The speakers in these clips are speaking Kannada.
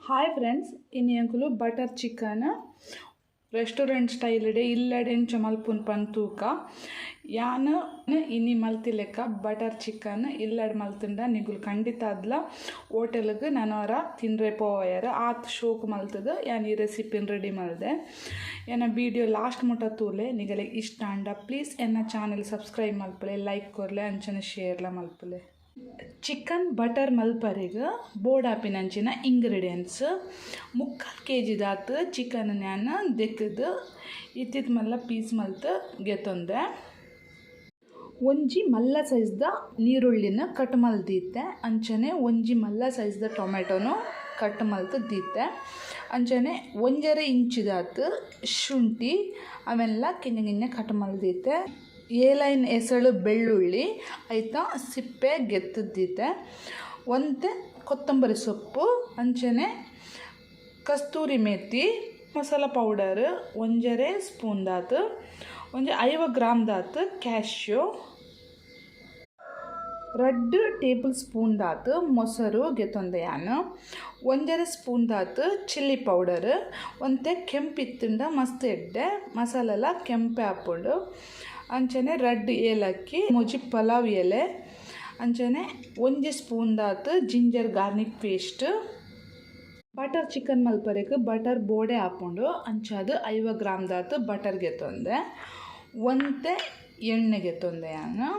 ಹಾಯ್ ಫ್ರೆಂಡ್ಸ್, ಇನ್ನು ಎಂಕುಲು ಬಟರ್ ಚಿಕನ್ ರೆಸ್ಟೋರೆಂಟ್ ಸ್ಟೈಲ್ ಡೆ ಇಲ್ಲಡೆಂಚ ಮಲ್ಪುನ್ ಪಂತೂಕ ಯಾನು ಇನ್ನಿ ಮಲ್ತಿಲೆಕ್ಕ ಬಟರ್ ಚಿಕನ್ ಇಲ್ಲಡ್ ಮಲ್ತುಂಡ ನಿಗುಲು ಖಂಡಿತ ಅದ್ಲ ಹೋಟೆಲ್ಗೆ ನನವರ ತಿನ್ರೆ ಪೋವಯರ ಆತ್ ಶೋಕ್ ಮಲ್ತದ ಯಾನ್ ಈ ರೆಸಿಪಿನ ರೆಡಿ ಮಲ್ದೆ. ಏನ ವಿಡಿಯೋ ಲಾಸ್ಟ್ ಮುಟ್ಟ ತೂಲೆ ನಿಗಲೆ ಇಷ್ಟ ಅಂಡ ಪ್ಲೀಸ್ ಎನ್ನ ಚಾನೆಲ್ ಸಬ್ಸ್ಕ್ರೈಬ್ ಮಲ್ಪಲೆ, ಲೈಕ್ ಕೊರ್ಲೆ, ಅಂಚನೆ ಶೇರ್ಲ ಮಲ್ಪಲೆ. ಚಿಕನ್ ಬಟರ್ ಮಲ್ಪರೆಗೆ ಬೋಡಾಪಿನಂಚಿನ ಇಂಗ್ರೀಡಿಯೆಂಟ್ಸ್ 3/4 kg ದಾತು ಚಿಕನ್ ನಾನು ದೆಕ್ಕದು ಇತ್ತಿತ್ತು ಮಲ್ಲ ಪೀಸ್ ಮಲ್ತು ಗೆತ್ತೊಂದೆ. ಒಂಜಿ ಮಲ್ಲ ಸೈಜ್ದ ನೀರುಳ್ಳಿನ ಕಟ್ ಮಲ್ದಿತ್ತೆ, ಅಂಚನೆ ಒಂಜಿ ಮಲ್ಲ ಸೈಜ್ದ ಟೊಮೆಟೊನು ಕಟ್ ಮಲ್ತು ದೀತೆ, ಅಂಚನೆ 1.5 ಇಂಚ್ ದಾತು ಶುಂಠಿ ಅವೆಲ್ಲ ಕಿಂಜ ಕಟ್ ಮಲ್ದಿತ್ತೆ. ಏಲೈನ್ ಎಸಳು ಬೆಳ್ಳುಳ್ಳಿ ಐತ ಸಿಪ್ಪೆ ಗೆತ್ತದ್ದೀತೆ, ಒಂತೆ ಕೊತ್ತಂಬರಿ ಸೊಪ್ಪು, ಅಂಚನೆ ಕಸ್ತೂರಿ ಮೇಥಿ, ಮಸಾಲ ಪೌಡರ್ 1.5 ಸ್ಪೂನ್ ದಾತು, 50 ಗ್ರಾಮ್ ದಾತು ಕ್ಯಾಶ್ಯೂ, 2 ಟೇಬಲ್ ಸ್ಪೂನ್ ದಾತು ಮೊಸರು ಗೆತ್ತೊಂದೆ ಯಾನು, 1.5 ಸ್ಪೂನ್ ದಾತು ಚಿಲ್ಲಿ ಪೌಡರ್, ಒಂತೆ ಕೆಂಪಿತ್ತುಂಡ ಮಸ್ತ್ ಎಡ್ಡೆ ಮಸಾಲೆಲ್ಲ ಕೆಂಪೆ ಹಾಕ್ಕೊಂಡು, ಅಂಚನೆ 2 ಏಲಕ್ಕಿ, ಮುಜಿ ಪಲಾವ್ ಎಲೆ, ಅಂಚನೆ 1 ಸ್ಪೂನ್ ದಾತು ginger garlic paste. Butter chicken ಮಲ್ಪರೆಗೆ ಬಟರ್ ಬೋಡೆ ಹಾಕ್ಕೊಂಡು ಅಂಚಾದು 50 ಗ್ರಾಮ್ ದಾತು ಬಟರ್ ಗೆತ್ತೊಂದೆ, ಒಂತೆ ಎಣ್ಣೆ ಗೆತ್ತೊಂದೆ ಯಾನು.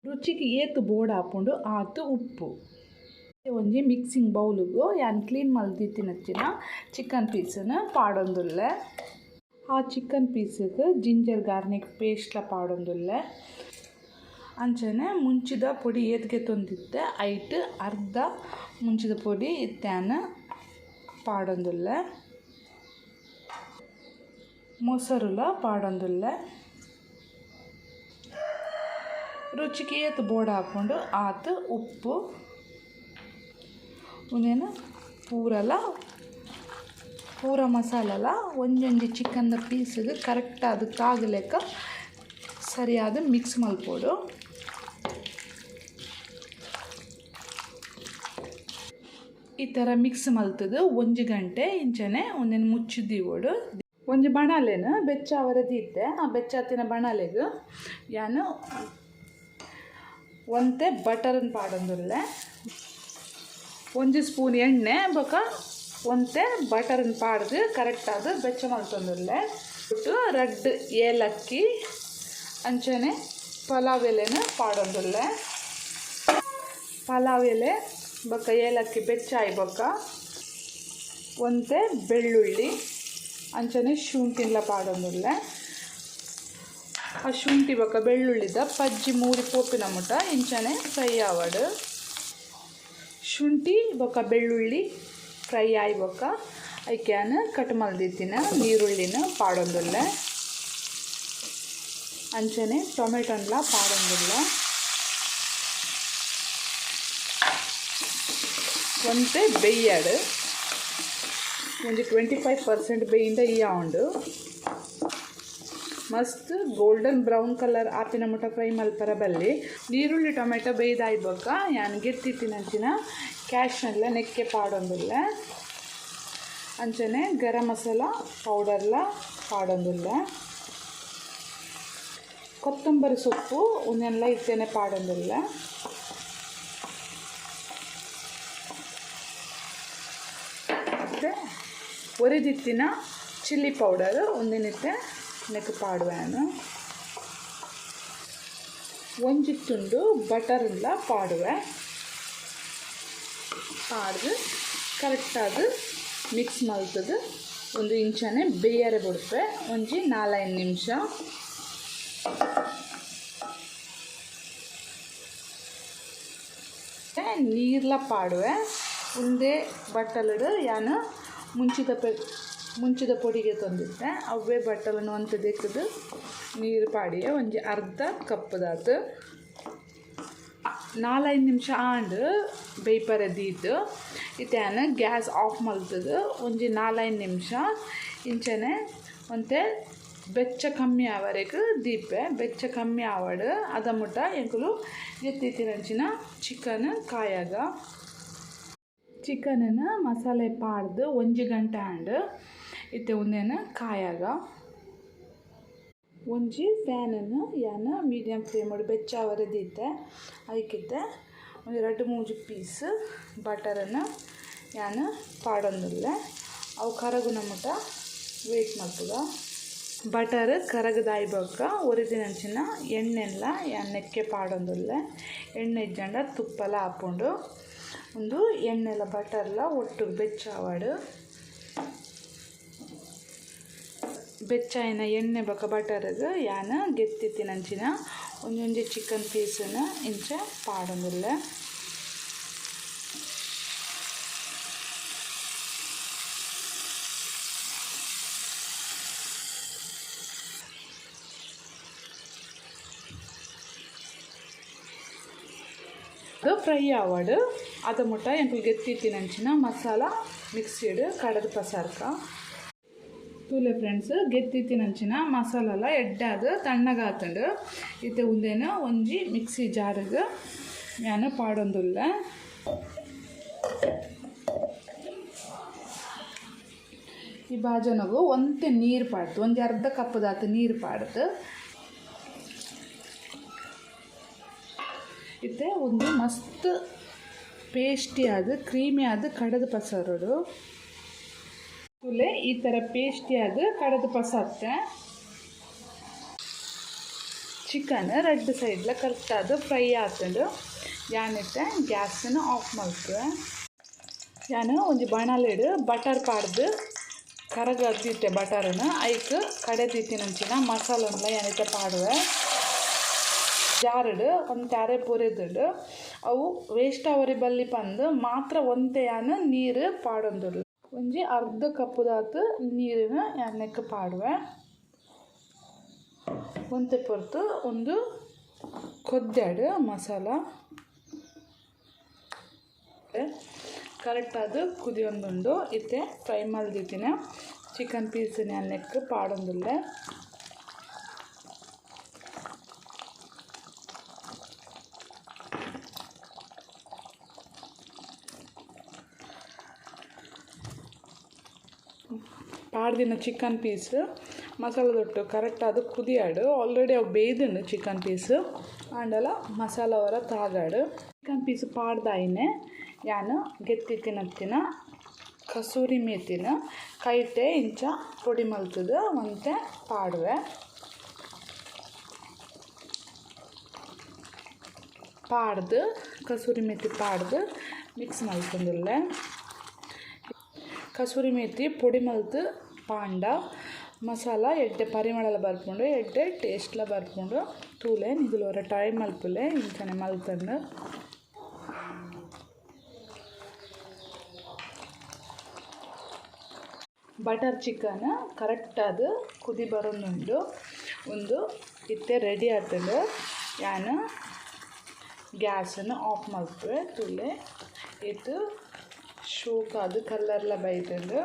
ರುಚಿಗೆ ಏತು ಬೋರ್ಡ್ ಹಾಕ್ಕೊಂಡು ಆತು ಉಪ್ಪು. ಒಂಜಿ ಮಿಕ್ಸಿಂಗ್ ಬೌಲಿಗೂ ಯಾನ್ ಕ್ಲೀನ್ ಮಲ್ದಿತ್ತಿನಚ್ಚಿನ ಚಿಕನ್ ಪೀಸನ್ನು ಪಾಡೊಂದುಲ್ಲೆ. ಆ ಚಿಕನ್ ಪೀಸಿಗೆ ಜಿಂಜರ್ ಗಾರ್ಲಿಕ್ ಪೇಸ್ಟ್ಲ ಪಾಡೊಂದುಲ್ಲೆ, ಅಂಚನೆ ಮುಂಚಿದ ಪೊಡಿ ಏತ್ಗೆ ತೊಂದಿತ್ತೆ ಐಟ್ ಅರ್ಧ ಮುಂಚಿದ ಪೊಡಿ ಇತ್ತ್ಯಾನ ಪಾಡೊಂದುಲ್ಲೆ, ಮೊಸರುಲ ಪಾಡೊಂದುಲ್ಲೆ. ರುಚಿಗೆ ಏತು ಬೋಡ ಹಾಕ್ಕೊಂಡು ಆತು ಉಪ್ಪು ಉನೇನು ಪೂರ ಮಸಾಲೆಲ್ಲ ಒಂಜೊಂಜಿ ಚಿಕನ್ದ ಪೀಸಿಗೆ ಕರೆಕ್ಟ್ ಅದಕ್ಕಾಗಲೆಕ್ಕ ಸರಿಯಾದ ಮಿಕ್ಸ್ ಮಲ್ಪೋಡು. ಈ ಥರ ಮಿಕ್ಸ್ ಮಲ್ತದು 1 ಗಂಟೆ ಇಂಚನೆ ಒಂದೇನು ಮುಚ್ಚಿದ್ದೀವೋಡು. ಒಂಜಿ ಬಣಲೆನ ಬೆಚ್ಚ ಅವರದಿದ್ದೆ, ಆ ಬೆಚ್ಚಾತಿನ ಬಣಲೆಗೆ ಯಾನು ಒಂತೆ ಬಟರ್ನ ಪಾಡೊಂದುಲ್ಲೆ, 1 ಸ್ಪೂನ್ ಎಣ್ಣೆ ಬೊಕ ಒಂತೆ ಬಟರ್ನ ಪಾಡ್ದು ಕರೆಕ್ಟ್ ಆದ ಬೆಚ್ಚ ಮಲ್ತೊಂದುಲ್ಲೆ. 2 ಏಲಕ್ಕಿ, ಅಂಚನೆ ಪಲಾವ್ ಎಲೆನ ಪಾಡೊಂದುಲ್ಲೆ. ಪಲಾವ್ ಎಲೆ ಬೊಕ ಏಲಕ್ಕಿ ಬೆಚ್ಚಾಯಿ ಬೊಕ ಒಂತೆ ಬೆಳ್ಳುಳ್ಳಿ, ಅಂಚನೆ ಶುಂಠಿನ್ಲ ಪಾಡೊಂದುಲ್ಲೆ. ಆ ಶುಂಠಿ ಬೊಕ ಬೆಳ್ಳುಳ್ಳಿದ ಪಜ್ಜಿ ಮೂರಿ ಪೋಪಿನ ಮುಟ ಇಂಚನೆ ಫ್ರೈ ಆವಡು. ಶುಂಠಿ ಬೊಕ ಬೆಳ್ಳುಳ್ಳಿ ಫ್ರೈ ಆಯಿ ಬೊಕ ಐಕ್ಯಾನ ಕಟ್ ಮಲ್ದಿತ್ತಿನ ನೀರುಳ್ಳಿನ ಪಾಡೊಂದುಲ್ಲೆ, ಅಂಚನೆ ಟೊಮೆಟೊನ್ಲ ಪಾಡೊಂದುಲ್ಲೆ. ಒಂತೆ ಬೆಯ್ಯಡು ಒಂಜಿ 25% ಬೇಯಿಂದ ಈ ಆಂಡು ಮಸ್ತ್ ಗೋಲ್ಡನ್ ಬ್ರೌನ್ ಕಲರ್ ಆಪಿನ ಮುಟ ಫ್ರೈ ಮಲ್ಪರ ಬಲ್ಲಿ. ನೀರುಳ್ಳಿ ಟೊಮೆಟೊ ಬೇಯ್ದಾಯಿ ಬೊಕ ಯಾನ್ ಗೆತ್ತಿತ್ತಿನಂಚಿನ ಕ್ಯಾಶ್ನೆಲ್ಲ ನೆಕ್ಕೆ ಪಾಡೊಂದುಲ್ಲೆ, ಅಂಚನೆ ಗರಂ ಮಸಾಲ ಪೌಡರ್ಲ ಪಾಡೊಂದುಲ್ಲೆ. ಕೊತ್ತಂಬರಿ ಸೊಪ್ಪು ಉನ್ನೆಲ್ಲ ಇತ್ತೇನೆ ಪಾಡೊಂದುಲ್ಲೆ. ಮತ್ತು ಒರಿದಿತ್ತಿನ ಚಿಲ್ಲಿ ಪೌಡರ್ ಒಂದಿನಿತ್ತೆ ನೆಕ್ ಪಾಡುವೆನು. ಒಂಜಿ ತುಂಡು ಬಟರ್ಲ ಪಾಡುವೆ, ಪಾಡ್ದು ಕರೆಕ್ಟಾದ ಮಿಕ್ಸ್ ಮಲ್ತದು 1 ಇಂಚನೆ ಬೇಯರೆ ಬಿಡ್ಪೆ ಒಂಜಿ 4-5 ನಿಮಿಷ. ನೀರ್ಲ ಪಾಡುವೆ ಒಂದೇ ಬಟ್ಟಲಡು ಯಾನು ಮುಂಚಿದ ಪೊಡಿಗೆ ತಂದಿದ್ದೆ, ಅವೇ ಬಟ್ಟಲನ್ನು ಅಂತ ದೆಕ್ಕದು ನೀರು ಪಾಡಿಯೆ ಒಂಜಿ ಅರ್ಧ ಕಪ್ ದಾತು 4-5 ನಿಮಿಷ ಆಂಡ್ ಬೇಯ್ಪರೆ ದೀತು ಇತ್ಯಾನ ಗ್ಯಾಸ್ ಆಫ್ ಮಲ್ತದು ಒಂಜಿ 4-5 ನಿಮಿಷ ಇಂಚನೆ ಒಂತೆ ಬೆಚ್ಚ ಕಮ್ಮಿ ಆವರೆಗೆ ದೀಪೆ. ಬೆಚ್ಚ ಕಮ್ಮಿ ಆವಡು ಅದ ಮುಟ ಎಂಕುಲು ಎತ್ತಿತ್ತಿನಂಚಿನ ಚಿಕನ್ ಕಾಯಾಗ. ಚಿಕನನ್ನು ಮಸಾಲೆ ಪಾಡ್ದು 1 ಗಂಟೆ ಆಂಡ್ ಇತ್ತೆ ಒಂದೇನು ಕಾಯಾಗ ಒಂಜಿ ಫ್ಯಾನನ್ನು ಯಾನ ಮೀಡಿಯಮ್ ಫ್ಲೇಮ್ ಬೆಚ್ಚಾವರದಿತ್ತೆ ಅದಕ್ಕಿತ್ತೆ ಒಂದು 2-3 ಪೀಸ್ ಬಟರನ್ನು ಯಾನ ಪಾಡೊಂದುಲ್ಲೆ ಅವು ಕರಗುನ ಮುಟ ವೇಟ್ ಮಾಡ್ತದ. ಬಟರ್ ಕರಗದಾಯ್ಬಕ್ಕ ಒರಿಜಿನಂಚಿನ ಎಣ್ಣೆಲ್ಲ ಎಣ್ಣೆಕ್ಕೆ ಪಾಡೊಂದುಲ್ಲೆ ಎಣ್ಣೆ ಇಜ್ಜಂಡ ತುಪ್ಪಲ ಹಾಕೊಂಡು ಒಂದು ಎಣ್ಣೆಲ್ಲ ಬಟರ್ಲ ಒಟ್ಟು ಬೆಚ್ಚಾವಾಡು ಬೆಚ್ಚಾಯಿನ ಎಣ್ಣೆ ಬಕ್ಕ ಬಟರ್ಗೆ ಯಾನ ಗೆತ್ತಿತ್ತಿನಂಚಿನ ಒಂದೊಂದು ಚಿಕನ್ ಪೀಸನ್ನು ಇಂಚೆ ಪಾಡೊಂದುಲ್ಲೆ. ಫ್ರೈ ಆವಾಡು ಅದ ಮುಟ್ಟ ಎಂಕು ಗೆತ್ತಿತ್ತಿನಂಚಿನ ಮಸಾಲ ಮಿಕ್ಸಿಡ್ ಕಡದ ಪಸಾರ್ಕ ತೂಲೆ ಫ್ರೆಂಡ್ಸ್ ಗೆತ್ತಿತ್ತಿನಂಚಿನ ಮಸಾಲೆಲ್ಲ ಎಡ್ಡಾದ ತಣ್ಣಗಾತಂಡು ಇತ್ತೆ ಉಂದೇನ ಒಂಜಿ ಮಿಕ್ಸಿ ಜಾರಿಗೆ ನಾನು ಪಾಡೊಂದುಲ್ಲೆ. ಈ ಬಾಜನಗು ಒಂತೆ ನೀರು ಪಾಡ್ದು ಒಂದು ಅರ್ಧ ಕಪ್ಪದಾತ ನೀರು ಪಾಡ್ದು ಇತ್ತೆ ಒಂದು ಮಸ್ತ್ ಪೇಸ್ಟಿ ಆದ ಕ್ರೀಮಿ ಆದ ಕಡದ ಪಸಾರೋಡು ತುಲೆ ಈ ಥರ ಪೇಸ್ಟಿ ಆದ ಕಡದ ಪಸಾತ್ತೆ ಚಿಕನ್ 2 ಸೈಡ್ಲ ಕರೆಕ್ಟಾದ ಫ್ರೈ ಆತಂಡು ಯಾನಿತ್ತೆ ಗ್ಯಾಸನ್ನು ಆಫ್ ಮಾಡ್ತೇವೆ. ಯಾನು ಒಂದು ಬಾಣಲೆಡು ಬಟರ್ ಪಾಡ್ದು ಕರಗದ್ದಿತ್ತೆ ಬಟರನ್ನು ಐಕ್ ಕಡೆದಿತ್ತಿನಂಚಿನ ಮಸಾಲನ್ಲ ಯಾನಿತ್ತೆ ಪಾಡುವೆ ಜಾರಡು ಒಂದು ತಾರೆ ಪೂರೆದುಂಡು ಅವು ವೇಸ್ಟ್ ಅವರಿ ಬಲ್ಲಿ ಪಂದು ಮಾತ್ರ ಒಂತೆ ಯಾನು ನೀರು ಪಾಡೊಂದುಲ್ಲೆ ಒಂಜಿ ಅರ್ಧ ಕಪ್ಪುದಾತು ನೀರಿನ ಎಣ್ಣೆಕ್ಕೆ ಪಾಡುವೆ ಒಂತೆ ಪೊರ್ತು ಒಂದು ಕೊದ್ದಾಡು ಮಸಾಲ ಕರೆಕ್ಟಾದ ಕುದಿಯೊಂದುಂಡು ಇತ್ತೆ ಫ್ರೈ ಮಲ್ದಿತ್ತಿನ ಚಿಕನ್ ಪೀಸಿನ ಎಣ್ಣೆಕ್ಕೆ ಪಾಡೊಂದುಲ್ಲೆ. ಪಾಡ್ದಿನ ಚಿಕನ್ ಪೀಸ್ ಮಸಾಲದೊಟ್ಟು ಕರೆಕ್ಟಾದ ಕುದಿಯಾಡು ಆಲ್ರೆಡಿ ಅವು ಬೇಯ್ದುಂಡು ಚಿಕನ್ ಪೀಸು ಆಂಡಲ ಮಸಾಲ ಹೊರ ತಾಗಾಡು ಚಿಕನ್ ಪೀಸ್ ಪಾಡ್ದಾಯಿನೇ ಯಾನು ಗೆತ್ತಿತ್ತಿನತ್ತಿನ ಕಸೂರಿ ಮೇತಿನ ಕೈಟೆ ಇಂಚ ಪೊಡಿ ಮಲ್ತದು ಒಂತೆ ಪಾಡುವೆ ಪಾಡ್ದು ಕಸೂರಿ ಮೇತಿ ಪಾಡ್ದು ಮಿಕ್ಸ್ ಮಲ್ತಂದುಲ್ಲೆ. ಕಸೂರಿ ಮೇತಿ ಪೊಡಿ ಮಲ್ತು ಪಾಂಡ ಮಸಾಲ ಎಡ್ಡೆ ಪರಿಮಳಲ ಬರ್ಪುಂಡು ಎಡ್ಡೆ ಟೇಸ್ಟ್ಲ ಬರ್ಪುಂಡು ತೂಲೆ ನಿಗುಲೋರ ಟ್ರೈ ಮಲ್ಪುಲೆ ಇಂಚನೆ ಮಲ್ತಂಡು ಬಟರ್ ಚಿಕನ್ ಕರೆಕ್ಟಾದ ಕುದಿ ಬರೋದುಂಡು ಒಂದು ಇತ್ತೆ ರೆಡಿ ಆತಂಡು ಯಾನು ಗ್ಯಾಸನ್ನು ಆಫ್ ಮಲ್ಪುವೆ ತೂಲೆ ಇದು ಶೋಕಾದ ಕಲ್ಲರ್ಲ ಬೈತಂಡು